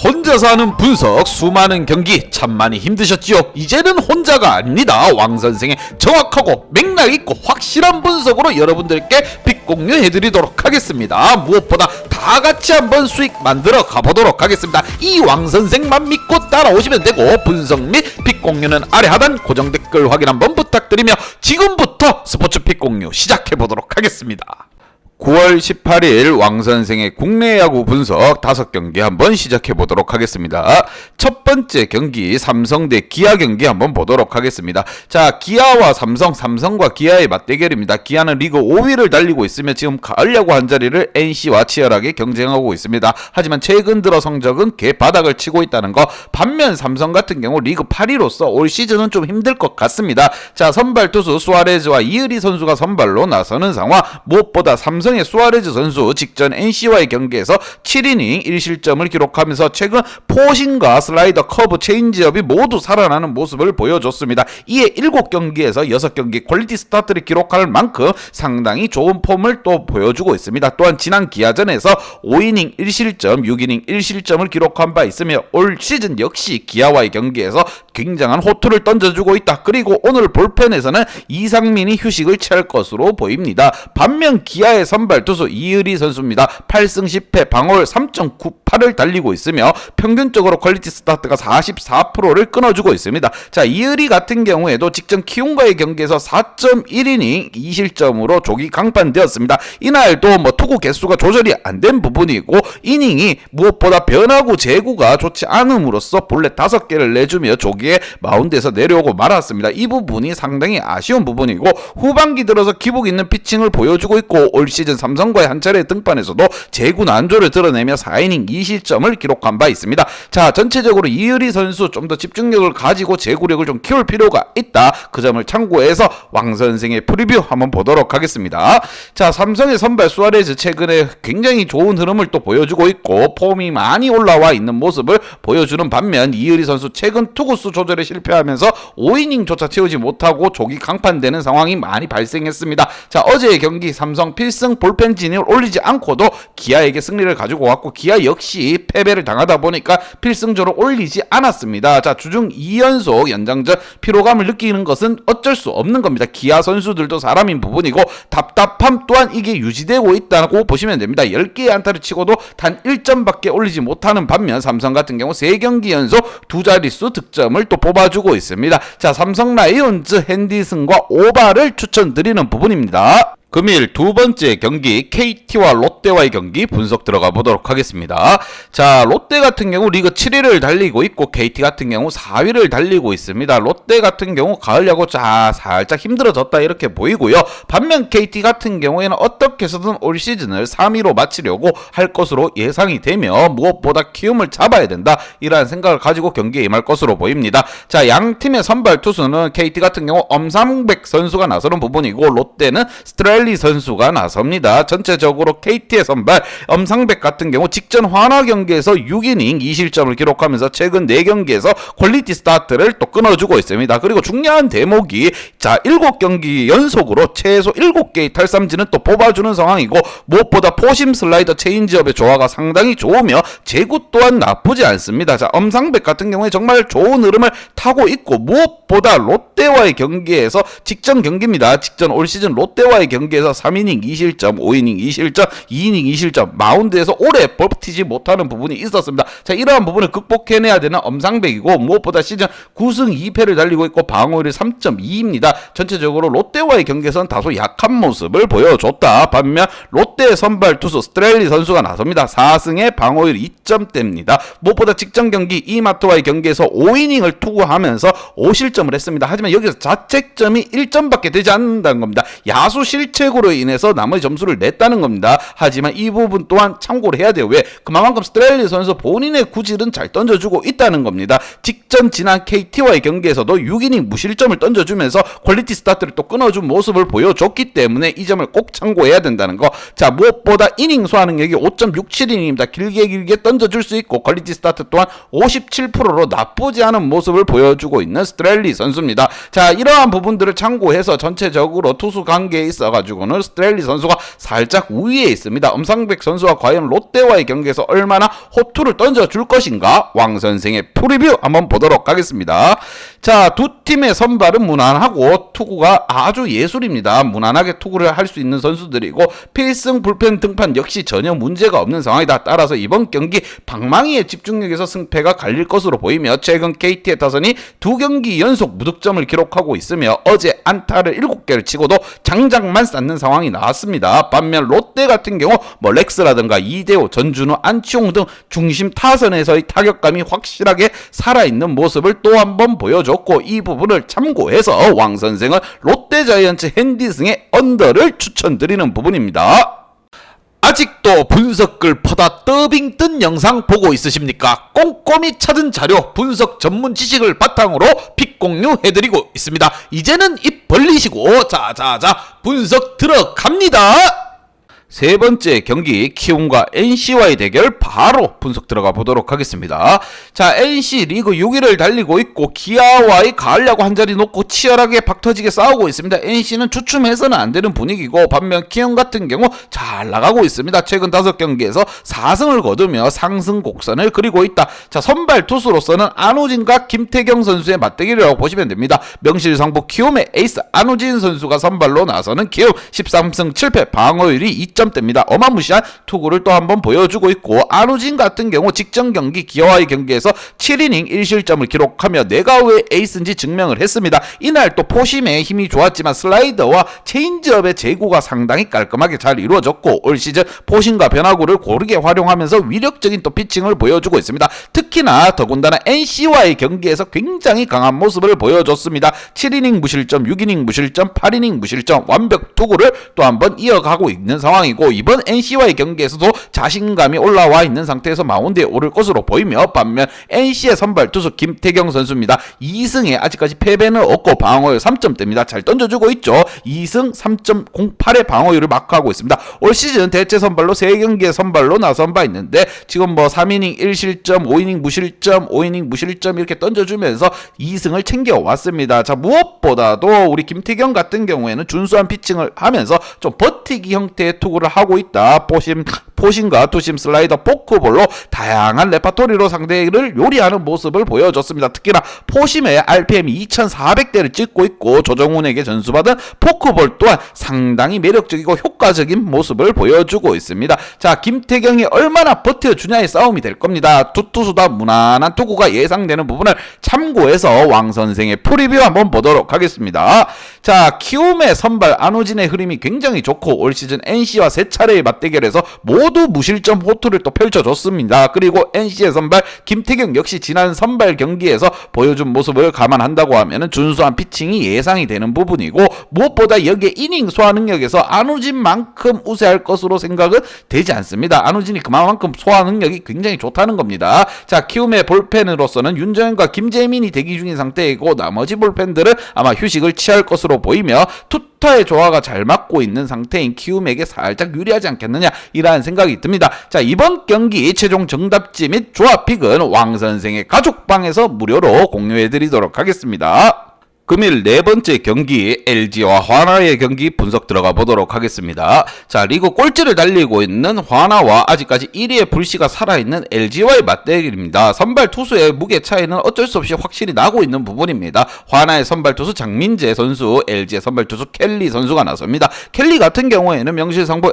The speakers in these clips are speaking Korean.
혼자서 하는 분석, 수많은 경기 참 많이 힘드셨지요? 이제는 혼자가 아닙니다. 왕 선생의 정확하고 맥락 있고 확실한 분석으로 여러분들께 빅 공유해드리도록 하겠습니다. 무엇보다 다 같이 한번 수익 만들어 가보도록 하겠습니다. 이 왕 선생만 믿고 따라오시면 되고, 분석 및 빅 공유는 아래 하단 고정 댓글 확인 한번 부탁드리며 지금부터 스포츠 빅 공유 시작해보도록 하겠습니다. 9월 18일 왕선생의 국내 야구 분석 5경기 한번 시작해보도록 하겠습니다. 첫 번째 경기 삼성 대 기아 경기 한번 보도록 하겠습니다. 자, 기아와 삼성과 기아의 맞대결입니다. 기아는 리그 5위를 달리고 있으며 지금 가을 야구 한 자리를 NC와 치열하게 경쟁하고 있습니다. 하지만 최근 들어 성적은 개바닥을 치고 있다는 거. 반면 삼성 같은 경우 리그 8위로서 올 시즌은 좀 힘들 것 같습니다. 자, 선발 투수 수아레즈와 이의리 선수가 선발로 나서는 상황. 무엇보다 삼성의 수아레즈 선수 직전 NC와의 경기에서 7이닝 1실점을 기록하면서 최근 포신과 슬라이더, 커브, 체인지업이 모두 살아나는 모습을 보여줬습니다. 이에 7경기에서 6경기 퀄리티 스타트를 기록할 만큼 상당히 좋은 폼을 또 보여주고 있습니다. 또한 지난 기아전에서 5이닝 1실점, 6이닝 1실점을 기록한 바 있으며 올 시즌 역시 기아와의 경기에서 굉장한 호투를 던져주고 있다. 그리고 오늘 볼펜에서는 이상민이 휴식을 취할 것으로 보입니다. 반면 기아의 선발 투수 이의리 선수입니다. 8승 10패 방어율 3.98을 달리고 있으며 평균적으로 퀄리티 스타트가 44%를 끊어주고 있습니다. 자, 이의리 같은 경우에도 직전 키움과의 경기에서 4.1이닝 2실점으로 조기 강판되었습니다. 이날도 투구 개수가 조절이 안 된 부분이고 이닝이 무엇보다 변화구 제구가 좋지 않음으로써 볼넷 5개를 내주며 조기에 마운드에서 내려오고 말았습니다. 이 부분이 상당히 아쉬운 부분이고 후반기 들어서 기복 있는 피칭을 보여주고 있고 올 시즌 삼성과의 한 차례 등판에서도 제구 난조를 드러내며 4이닝 2실점을 기록한 바 있습니다. 자, 전체적으로 이의리 선수 좀 더 집중력을 가지고 제구력을 좀 키울 필요가 있다. 그 점을 참고해서 왕 선생의 프리뷰 한번 보도록 하겠습니다. 자, 삼성의 선발 수아레즈 최근에 굉장히 좋은 흐름을 또 보여주고 있고 폼이 많이 올라와 있는 모습을 보여주는 반면 이의리 선수 최근 투구수 조절에 실패하면서 5이닝조차 채우지 못하고 조기 강판되는 상황이 많이 발생했습니다. 자, 어제의 경기 삼성 필승 볼펜 진입을 올리지 않고도 기아에게 승리를 가지고 왔고 기아 역시 패배를 당하다 보니까 필승조를 올리지 않았습니다. 자, 주중 2연속 연장전 피로감을 느끼는 것은 어쩔 수 없는 겁니다. 기아 선수들도 사람인 부분이고 답답함 또한 이게 유지되고 있다고 보시면 됩니다. 10개의 안타를 치고도 단 1점밖에 올리지 못하는 반면 삼성 같은 경우 3경기 연속 2자릿수 득점을 또 뽑아주고 있습니다. 자, 삼성 라이온즈 핸디슨과 오바를 추천드리는 부분입니다. 금일 두 번째 경기 KT와 롯데와의 경기 분석 들어가 보도록 하겠습니다. 자, 롯데 같은 경우 리그 7위를 달리고 있고 KT 같은 경우 4위를 달리고 있습니다. 롯데 같은 경우 가을 야구 살짝 힘들어졌다 이렇게 보이고요. 반면 KT 같은 경우에는 어떻게 해서든 올 시즌을 3위로 마치려고 할 것으로 예상이 되며 무엇보다 키움을 잡아야 된다 이러한 생각을 가지고 경기에 임할 것으로 보입니다. 자, 양 팀의 선발 투수는 KT 같은 경우 엄상백 선수가 나서는 부분이고 롯데는 스트레일리 선수가 나섭니다. 전체적으로 KT의 선발 엄상백 같은 경우 직전 한화 경기에서 6이닝 2실점을 기록하면서 최근 4경기에서 퀄리티 스타트를 또 끊어주고 있습니다. 그리고 중요한 대목이 자, 7경기 연속으로 최소 7개의 탈삼진은 또 뽑아주는 상황이고 무엇보다 포심 슬라이더 체인지업의 조화가 상당히 좋으며 제구 또한 나쁘지 않습니다. 자, 엄상백 같은 경우에 정말 좋은 흐름을 타고 있고 무엇보다 롯데와의 경기에서 직전 경기입니다. 직전 올 시즌 롯데와의 경기에서 3이닝 2실점, 5이닝 2실점, 2이닝 2실점 마운드에서 오래 버티지 못하는 부분이 있었습니다. 자, 이러한 부분을 극복해내야 되는 엄상백이고 무엇보다 시즌 9승 2패를 달리고 있고 방어율이 3.2입니다. 전체적으로 롯데와의 경기에서는 다소 약한 모습을 보여줬다. 반면 롯데의 선발 투수 스트레일리 선수가 나섭니다. 4승에 방어율 2점대입니다. 무엇보다 직전 경기 이마트와의 경기에서 5이닝을 투구하면서 5실점을 했습니다. 하지만 여기서 자책점이 1점밖에 되지 않는다는 겁니다. 야수 실책으로 인해서 나머지 점수를 냈다는 겁니다. 하지만 이 부분 또한 참고를 해야 돼요. 왜? 그만큼 스트레일리 선수 본인의 구질은 잘 던져주고 있다는 겁니다. 직전 지난 KT와의 경기에서도 6이닝 무실점을 던져주면서 퀄리티 스타트를 또 끊어준 모습을 보여줬기 때문에 이 점을 꼭 참고해야 된다는 거. 자, 무엇보다 이닝 소화능력이 5.67이닝입니다. 길게 던져줄 수 있고 퀄리티 스타트 또한 57%로 나쁘지 않은 모습을 보여주고 있는 스트레일리 선수입니다. 자, 이러한 부분들을 참고해서 전체적으로 투수 관계에 있어가지고 가지고는 스트렐리 선수가 살짝 우위에 있습니다. 엄상백 선수가 과연 롯데와의 경기에서 얼마나 호투를 던져줄 것인가 왕 선생의 프리뷰 한번 보도록 하겠습니다. 자, 두 팀의 선발은 무난하고 투구가 아주 예술입니다. 무난하게 투구를 할 수 있는 선수들이고 필승 불펜 등판 역시 전혀 문제가 없는 상황이다. 따라서 이번 경기 방망이의 집중력에서 승패가 갈릴 것으로 보이며 최근 KT의 타선이 두 경기 연속 무득점을 기록하고 있으며 어제 안타를 7개를 치고도 장작만 쌓는 상황이 나왔습니다. 반면 롯데 같은 경우 뭐 렉스라든가 이대호, 전준우, 안치홍 등 중심 타선에서의 타격감이 확실하게 살아있는 모습을 또 한 번 보여줬고 이 부분을 참고해서 왕 선생은 롯데 자이언츠 핸디승의 언더를 추천드리는 부분입니다. 아직도 분석글 퍼다 더빙 뜬 영상 보고 있으십니까? 꼼꼼히 찾은 자료, 분석 전문 지식을 바탕으로 픽 공유해드리고 있습니다. 이제는 입 벌리시고 자자자 분석 들어갑니다. 세 번째 경기 키움과 NC와의 대결 바로 분석 들어가 보도록 하겠습니다. 자, NC 리그 6위를 달리고 있고 기아와의 가을 야구 한 자리 놓고 치열하게 박터지게 싸우고 있습니다. NC는 주춤해서는 안 되는 분위기고 반면 키움 같은 경우 잘 나가고 있습니다. 최근 5경기에서 4승을 거두며 상승 곡선을 그리고 있다. 자, 선발 투수로서는 안우진과 김태경 선수의 맞대결이라고 보시면 됩니다. 명실상부 키움의 에이스 안우진 선수가 선발로 나서는 키움 13승 7패 방어율이 2점대입니다. 어마무시한 투구를 또 한번 보여주고 있고 안우진 같은 경우 직전 경기 기아와의 경기에서 7이닝 1실점을 기록하며 내가 왜 에이스인지 증명을 했습니다. 이날 또 포심에 힘이 좋았지만 슬라이더와 체인지업의 제구가 상당히 깔끔하게 잘 이루어졌고 올 시즌 포심과 변화구를 고르게 활용하면서 위력적인 또 피칭을 보여주고 있습니다. 특히나 더군다나 NC와의 경기에서 굉장히 강한 모습을 보여줬습니다. 7이닝 무실점, 6이닝 무실점, 8이닝 무실점 완벽 투구를 또 한번 이어가고 있는 상황이고 이번 NC와의 경기에서도 자신감이 올라와 있는 상태에서 마운드에 오를 것으로 보이며 반면 NC의 선발 투수 김태경 선수입니다. 2승에 아직까지 패배는 없고 방어율 3점대입니다. 잘 던져주고 있죠. 2승 3.08의 방어율을 마크하고 있습니다. 올 시즌 대체 선발로 3경기의 선발로 나선 바 있는데 지금 뭐 3이닝 1실점, 5이닝 무실점, 5이닝 무실점 이렇게 던져주면서 2승을 챙겨왔습니다. 자, 무엇보다도 우리 김태경 같은 경우에는 준수한 피칭을 하면서 좀 버티기 형태의 투구를 하고 있다. 포심과 투심 슬라이더 포크볼로 다양한 레파토리로 상대를 요리하는 모습을 보여줬습니다. 특히나 포심의 RPM이 2400대를 찍고 있고 조정훈에게 전수받은 포크볼 또한 상당히 매력적이고 효과적인 모습을 보여주고 있습니다. 자, 김태경이 얼마나 버텨주냐의 싸움이 될 겁니다. 두 투수 다 무난한 투구가 예상되는 부분을 참고해서 왕 선생의 프리뷰 한번 보도록 하겠습니다. 자, 키움의 선발 안우진의 흐름이 굉장히 좋고 올 시즌 NC와 3차례의 맞대결에서 모두 무실점 호투를 또 펼쳐줬습니다. 그리고 NC의 선발 김태경 역시 지난 선발 경기에서 보여준 모습을 감안한다고 하면 준수한 피칭이 예상이 되는 부분이고 무엇보다 여기에 이닝 소화 능력에서 안우진만큼 우세할 것으로 생각은 되지 않습니다. 안우진이 그만큼 소화 능력이 굉장히 좋다는 겁니다. 자, 키움의 볼펜으로서는 윤정현과 김재민이 대기 중인 상태이고 나머지 볼펜들은 아마 휴식을 취할 것으로 보이며 투타의 조화가 잘 맞고 있는 상태인 키움에게 살짝 유리하지 않겠느냐 이러한 생각이 듭니다. 자, 이번 경기 최종 정답지 및 조합픽은 왕 선생의 가족방에서 무료로 공유해드리도록 하겠습니다. 금일 네 번째 경기 LG와 화나의 경기 분석 들어가 보도록 하겠습니다. 자, 리그 꼴찌를 달리고 있는 화나와 아직까지 1위의 불씨가 살아있는 LG와의 맞대결입니다. 선발 투수의 무게 차이는 어쩔 수 없이 확실히 나고 있는 부분입니다. 화나의 선발 투수 장민재 선수, LG의 선발 투수 켈리 선수가 나섭니다. 켈리 같은 경우에는 명실상부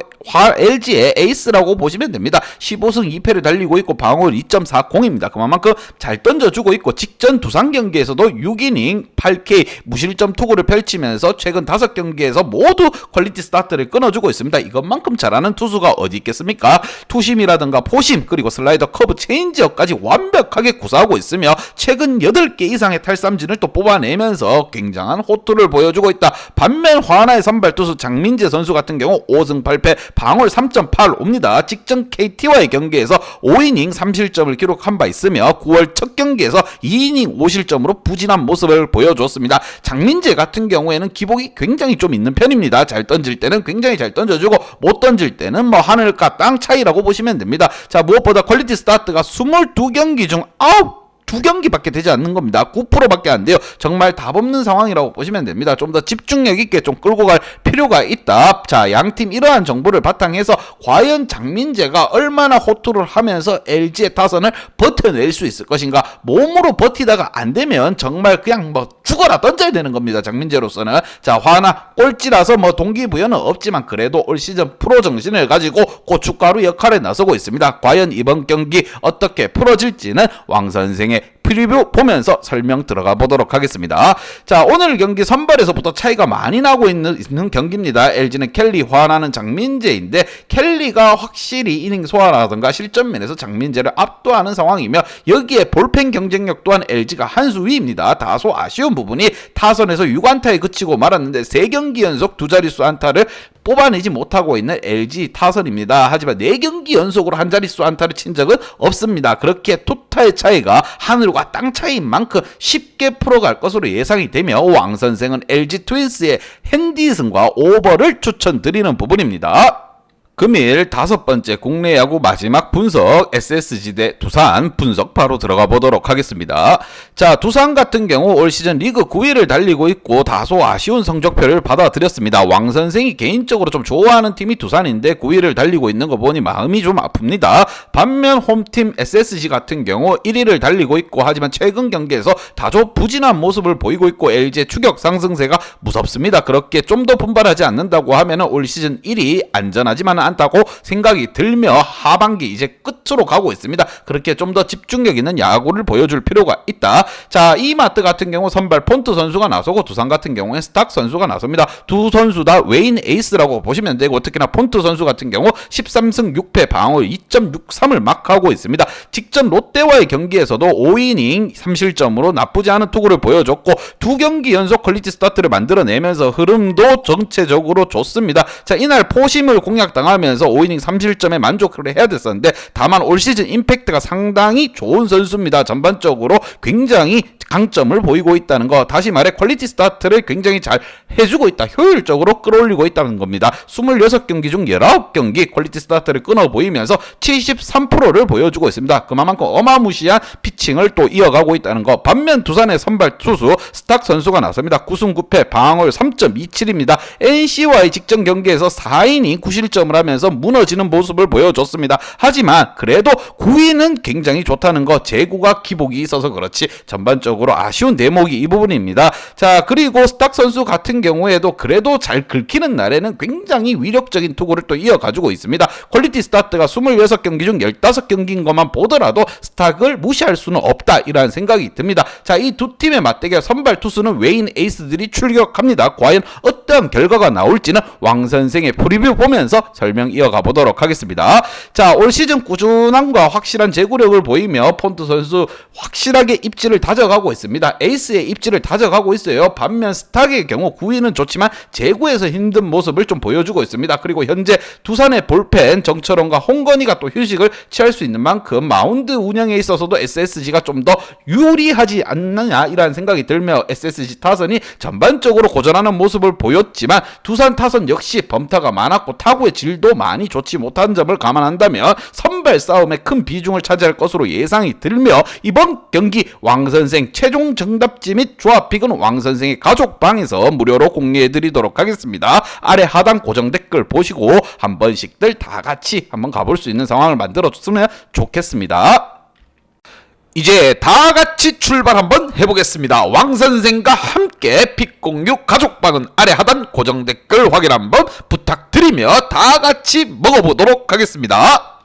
LG의 에이스라고 보시면 됩니다. 15승 2패를 달리고 있고 방어율 2.40입니다. 그만큼 잘 던져주고 있고 직전 두산 경기에서도 6이닝 8K 무실점 투구를 펼치면서 최근 5경기에서 모두 퀄리티 스타트를 끊어주고 있습니다. 이것만큼 잘하는 투수가 어디 있겠습니까? 투심이라든가 포심 그리고 슬라이더 커브 체인지업까지 완벽하게 구사하고 있으며 최근 8개 이상의 탈삼진을 또 뽑아내면서 굉장한 호투를 보여주고 있다. 반면 화나의 선발 투수 장민재 선수 같은 경우 5승 8패 방어율 3.85입니다. 직전 KT와의 경기에서 5이닝 3실점을 기록한 바 있으며 9월 첫 경기에서 2이닝 5실점으로 부진한 모습을 보여줬습니다. 장민재 같은 경우에는 기복이 굉장히 좀 있는 편입니다. 잘 던질 때는 굉장히 잘 던져주고 못 던질 때는 뭐 하늘과 땅 차이라고 보시면 됩니다. 자, 무엇보다 퀄리티 스타트가 22경기 중 2경기밖에 되지 않는 겁니다. 9%밖에 안 돼요. 정말 답 없는 상황이라고 보시면 됩니다. 좀 더 집중력 있게 좀 끌고 갈 필요가 있다. 자, 양팀 이러한 정보를 바탕해서 과연 장민재가 얼마나 호투를 하면서 LG의 타선을 버텨낼 수 있을 것인가. 몸으로 버티다가 안 되면 정말 그냥 뭐 죽어라 던져야 되는 겁니다. 장민재로서는. 자, 화나 꼴찌라서 뭐 동기부여는 없지만 그래도 올 시즌 프로 정신을 가지고 고춧가루 역할에 나서고 있습니다. 과연 이번 경기 어떻게 풀어질지는 왕 선생의 프리뷰 보면서 설명 들어가 보도록 하겠습니다. 자, 오늘 경기 선발에서부터 차이가 많이 나고 있는 경기입니다. LG는 켈리, 화나는 장민재인데 켈리가 확실히 이닝 소화라든가 실점 면에서 장민재를 압도하는 상황이며 여기에 볼펜 경쟁력 또한 LG가 한 수 위입니다. 다소 아쉬운 부분이 타선에서 6안타에 그치고 말았는데 3경기 연속 두 자릿수 안타를 뽑아내지 못하고 있는 LG 타선입니다. 하지만 4경기 연속으로 한 자릿수 안타를 친 적은 없습니다. 그렇게 투타의 차이가 하늘과 땅 차이인 만큼 쉽게 풀어갈 것으로 예상이 되며 왕 선생은 LG 트윈스의 핸디슨과 오버를 추천드리는 부분입니다. 금일 5번째 국내 야구 마지막 분석 SSG 대 두산 분석 바로 들어가 보도록 하겠습니다. 자, 두산 같은 경우 올 시즌 리그 9위를 달리고 있고 다소 아쉬운 성적표를 받아들였습니다. 왕 선생이 개인적으로 좀 좋아하는 팀이 두산인데 9위를 달리고 있는 거 보니 마음이 좀 아픕니다. 반면 홈팀 SSG 같은 경우 1위를 달리고 있고 하지만 최근 경기에서 다소 부진한 모습을 보이고 있고 LG의 추격 상승세가 무섭습니다. 그렇게 좀 더 분발하지 않는다고 하면 올 시즌 1위 안전하지만 않다고 생각이 들며 하반기 이제 끝으로 가고 있습니다. 그렇게 좀 더 집중력 있는 야구를 보여줄 필요가 있다. 자, 이마트 같은 경우 선발 폰트 선수가 나서고 두산 같은 경우에 스탁 선수가 나섭니다. 두 선수 다 웨인 에이스라고 보시면 되고 특히나 폰트 선수 같은 경우 13승 6패 방어율 2.63을 마크하고 있습니다. 직전 롯데와의 경기에서도 5이닝 3실점으로 나쁘지 않은 투구를 보여줬고 2경기 연속 퀄리티 스타트를 만들어내면서 흐름도 전체적으로 좋습니다. 자, 이날 포심을 공략당하면서 5이닝 3실점에 만족을 해야 됐었는데 다만 올 시즌 임팩트가 상당히 좋은 선수입니다. 전반적으로 굉장히 강점을 보이고 있다는 거, 다시 말해 퀄리티 스타트를 굉장히 잘 해주고 있다, 효율적으로 끌어올리고 있다는 겁니다. 26경기 중 19경기 퀄리티 스타트를 끊어 보이면서 73%를 보여주고 있습니다. 그만큼 어마무시한 피칭을 또 이어가고 있다는 거. 반면 두산의 선발 투수 스탁 선수가 나섭니다. 9승 9패 방어율 3.27입니다. NC와의 직전 경기에서 4이닝 9실점을 하면서 무너지는 모습을 보여줬습니다. 하지만 그래도 9위는 굉장히 좋다는 거, 제구가 기복이 있어서 그렇지 전반적으로 아쉬운 대목이 이 부분입니다. 자, 그리고 스탁 선수 같은 경우에도 그래도 잘 긁히는 날에는 굉장히 위력적인 투구를 또 이어가지고 있습니다. 퀄리티 스타트가 26경기 중 15경기인 것만 보더라도 스탁을 무시할 수는 없다, 이라는 생각이 듭니다. 자, 이 두 팀의 맞대결 선발 투수는 웨인 에이스들이 출격합니다. 과연 어떠한 결과가 나올지는 왕 선생의 프리뷰 보면서 설명 이어가 보도록 하겠습니다. 자, 올 시즌 꾸준함과 확실한 제구력을 보이며 폰트 선수 확실하게 입지를 다져가고 있습니다. 에이스의 입지를 다져가고 있어요. 반면 스탁의 경우 9위는 좋지만 제구에서 힘든 모습을 좀 보여주고 있습니다. 그리고 현재 두산의 볼펜 정철원과 홍건희가 또 휴식을 취할 수 있는 만큼 마운드 운영에 있어서도 SSG가 좀 더 유리하지 않느냐, 이라는 생각이 들며 SSG 타선이 전반적으로 고전하는 모습을 보였지만 두산 타선 역시 범타가 많았고 타구의 질도 많이 좋지 못한 점을 감안한다면 선발 싸움에 큰 비중을 차지할 것으로 예상이 들며 이번 경기 왕선생 최종 정답지 및 조합픽은 왕선생의 가족방에서 무료로 공개해드리도록 하겠습니다. 아래 하단 고정 댓글 보시고 한 번씩들 다 같이 한번 가볼 수 있는 상황을 만들어줬으면 좋겠습니다. 이제 다 같이 출발 한번 해보겠습니다. 왕선생과 함께 픽공유 가족방은 아래 하단 고정 댓글 확인 한번 부탁드리며 다 같이 먹어보도록 하겠습니다.